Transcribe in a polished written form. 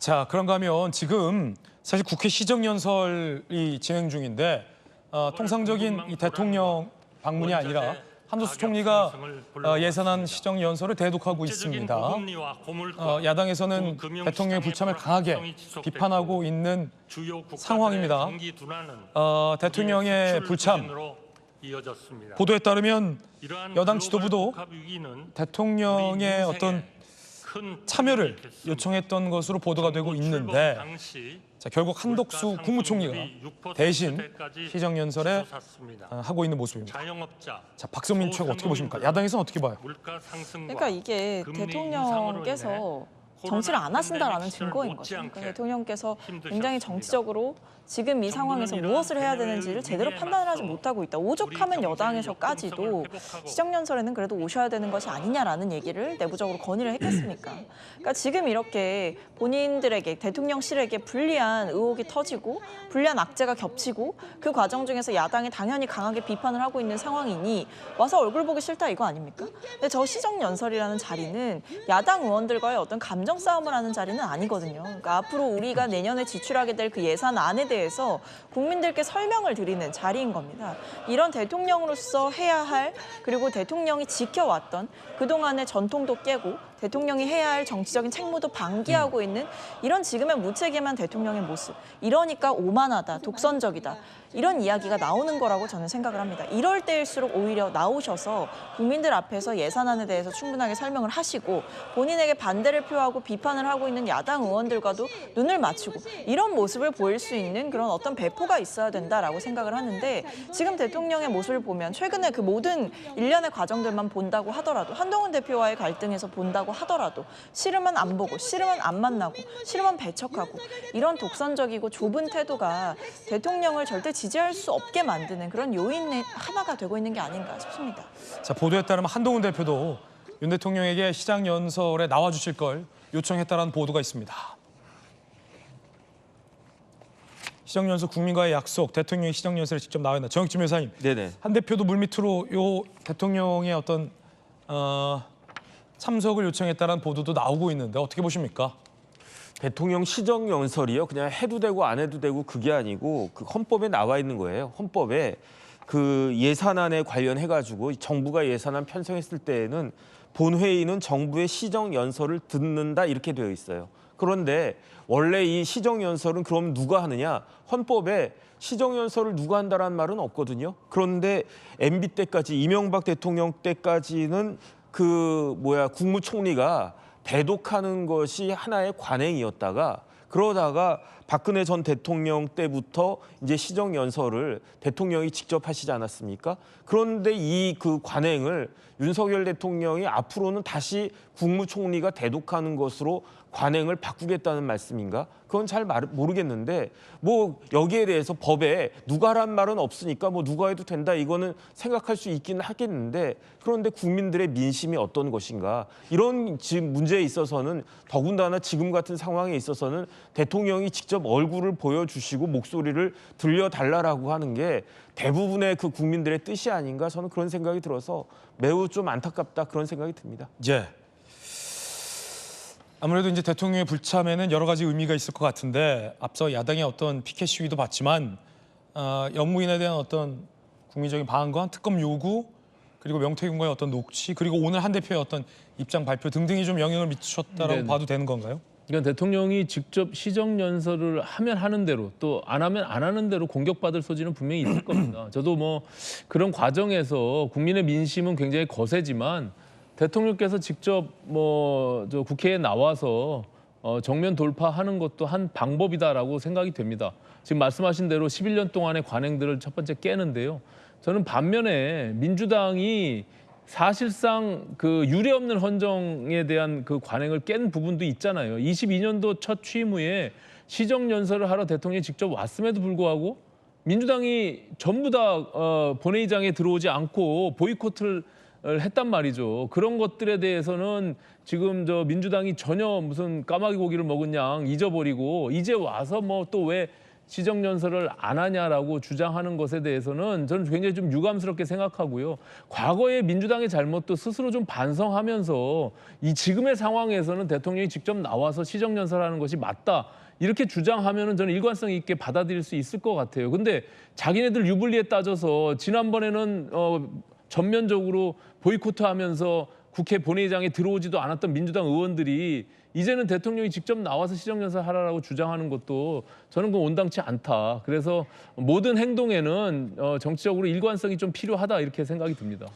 자, 그런가 하면 지금 사실 국회 시정연설이 진행 중인데 통상적인 이 대통령 방문이 아니라 한도수 총리가 예산안 시정연설을 대독하고 있습니다. 야당에서는 대통령의 불참을 강하게 비판하고 있는 상황입니다. 대통령의 불참, 보도에 따르면 여당 지도부도 대통령의 어떤 참여를 요청했던 것으로 보도가 되고 있는데, 자, 결국 한덕수 국무총리가 대신 시정연설에 하고 있는 모습입니다. 자, 박성민 최고 어떻게 보십니까? 야당에서는 어떻게 봐요? 그러니까 이게 대통령께서 정치를 안 하신다라는 증거인 거죠. 그러니까 대통령께서 굉장히 정치적으로 지금 이 상황에서 무엇을 해야 되는지를 제대로 판단을 하지 못하고 있다. 오죽하면 여당에서까지도 시정연설에는 그래도 오셔야 되는 것이 아니냐라는 얘기를 내부적으로 건의를 했겠습니까? 그러니까 지금 이렇게 본인들에게, 대통령실에게 불리한 의혹이 터지고 불리한 악재가 겹치고 그 과정 중에서 야당이 당연히 강하게 비판을 하고 있는 상황이니 와서 얼굴 보기 싫다 이거 아닙니까? 근데 저 시정연설이라는 자리는 야당 의원들과의 어떤 감정 싸움을 하는 자리는 아니거든요. 그러니까 앞으로 우리가 내년에 지출하게 될 그 예산안에 대해서 국민들께 설명을 드리는 자리인 겁니다. 이런 대통령으로서 해야 할, 그리고 대통령이 지켜왔던 그동안의 전통도 깨고 대통령이 해야 할 정치적인 책무도 방기하고 있는 이런 지금의 무책임한 대통령의 모습. 이러니까 오만하다, 독선적이다. 이런 이야기가 나오는 거라고 저는 생각을 합니다. 이럴 때일수록 오히려 나오셔서 국민들 앞에서 예산안에 대해서 충분하게 설명을 하시고 본인에게 반대를 표하고 비판을 하고 있는 야당 의원들과도 눈을 맞추고 이런 모습을 보일 수 있는 그런 어떤 배포가 있어야 된다라고 생각을 하는데, 지금 대통령의 모습을 보면 최근에 그 모든 일련의 과정들만 본다고 하더라도, 한동훈 대표와의 갈등에서 본다고 하더라도 싫으면 안 보고 싫으면 안 만나고 싫으면 배척하고 이런 독선적이고 좁은 태도가 대통령을 절대 지지할 수 없게 만드는 그런 요인의 하나가 되고 있는 게 아닌가 싶습니다. 자, 보도에 따르면 한동훈 대표도 윤 대통령에게 시정연설에 나와주실 걸 요청했다는 보도가 있습니다. 시정연설 국민과의 약속, 대통령이 시정연설에 직접 나와 있나. 정익진 변호사님, 네네. 한 대표도 물밑으로 요 대통령의 어떤 참석을 요청했다는 보도도 나오고 있는데 어떻게 보십니까? 대통령 시정연설이요. 그냥 해도 되고 안 해도 되고 그게 아니고 그 헌법에 나와 있는 거예요. 헌법에 그 예산안에 관련해가지고 정부가 예산안 편성했을 때에는 본회의는 정부의 시정연설을 듣는다 이렇게 되어 있어요. 그런데 원래 이 시정연설은 그럼 누가 하느냐? 헌법에 시정연설을 누가 한다라는 말은 없거든요. 그런데 MB 때까지, 이명박 대통령 때까지는 국무총리가 대독하는 것이 하나의 관행이었다가, 그러다가 박근혜 전 대통령 때부터 이제 시정연설을 대통령이 직접 하시지 않았습니까? 그런데 이 그 관행을 윤석열 대통령이 앞으로는 다시 국무총리가 대독하는 것으로 관행을 바꾸겠다는 말씀인가? 그건 잘 모르겠는데, 뭐 여기에 대해서 법에 누가 란 말은 없으니까 뭐 누가 해도 된다 이거는 생각할 수 있기는 하겠는데, 그런데 국민들의 민심이 어떤 것인가? 이런 지금 문제에 있어서는 더군다나 지금 같은 상황에 있어서는 대통령이 직접 얼굴을 보여주시고 목소리를 들려달라고 하는 게 대부분의 그 국민들의 뜻이 아닌가, 저는 그런 생각이 들어서 매우 좀 안타깝다 그런 생각이 듭니다. 예. 아무래도 이제 대통령의 불참에는 여러 가지 의미가 있을 것 같은데, 앞서 야당의 어떤 피켓 시위도 봤지만 영무인에 대한 어떤 국민적인 방관, 특검 요구, 그리고 명태균과의 어떤 녹취, 그리고 오늘 한 대표의 어떤 입장 발표 등등이 좀 영향을 미쳤다라고 네네. 봐도 되는 건가요? 그러니까 대통령이 직접 시정연설을 하면 하는 대로, 또 안 하면 안 하는 대로 공격받을 소지는 분명히 있을 겁니다. 저도 뭐 그런 과정에서 국민의 민심은 굉장히 거세지만 대통령께서 직접 저 국회에 나와서 정면 돌파하는 것도 한 방법이다라고 생각이 됩니다. 지금 말씀하신 대로 11년 동안의 관행들을 첫 번째 깨는데요. 저는 반면에 민주당이 사실상 그 유례 없는 헌정에 대한 그 관행을 깬 부분도 있잖아요. 22년도 첫 취임 후에 시정연설을 하러 대통령이 직접 왔음에도 불구하고 민주당이 전부 다 본회의장에 들어오지 않고 보이콧을 했단 말이죠. 그런 것들에 대해서는 지금 민주당이 전혀 무슨 까마귀 고기를 먹은 양 잊어버리고 이제 와서 뭐 또 왜 시정연설을 안 하냐라고 주장하는 것에 대해서는 저는 굉장히 좀 유감스럽게 생각하고요. 과거의 민주당의 잘못도 스스로 좀 반성하면서 이 지금의 상황에서는 대통령이 직접 나와서 시정연설하는 것이 맞다. 이렇게 주장하면은 저는 일관성 있게 받아들일 수 있을 것 같아요. 근데 자기네들 유불리에 따져서 지난번에는 전면적으로 보이콧하면서 국회 본회의장에 들어오지도 않았던 민주당 의원들이 이제는 대통령이 직접 나와서 시정연설 하라고 주장하는 것도 저는 그건 온당치 않다. 그래서 모든 행동에는 정치적으로 일관성이 좀 필요하다 이렇게 생각이 듭니다.